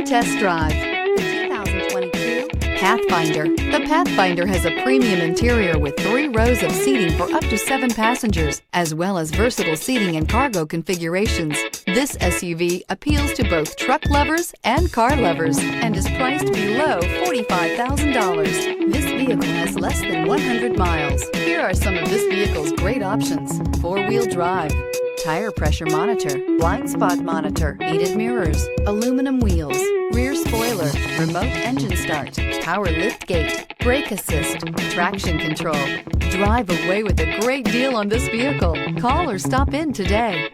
to test drive the 2022 Pathfinder. The Pathfinder has a premium interior with 3 rows of seating for up to 7 passengers, as well as versatile seating and cargo configurations. This SUV appeals to both truck lovers and car lovers and is priced below $45,000. This vehicle has less than 100 miles. Here are some of this vehicle's great options: 4-wheel drive, tire pressure monitor, blind spot monitor, heated mirrors, aluminum wheels, rear spoiler, remote engine start, power lift gate, brake assist, traction control. Drive away with a great deal on this vehicle. Call or stop in today.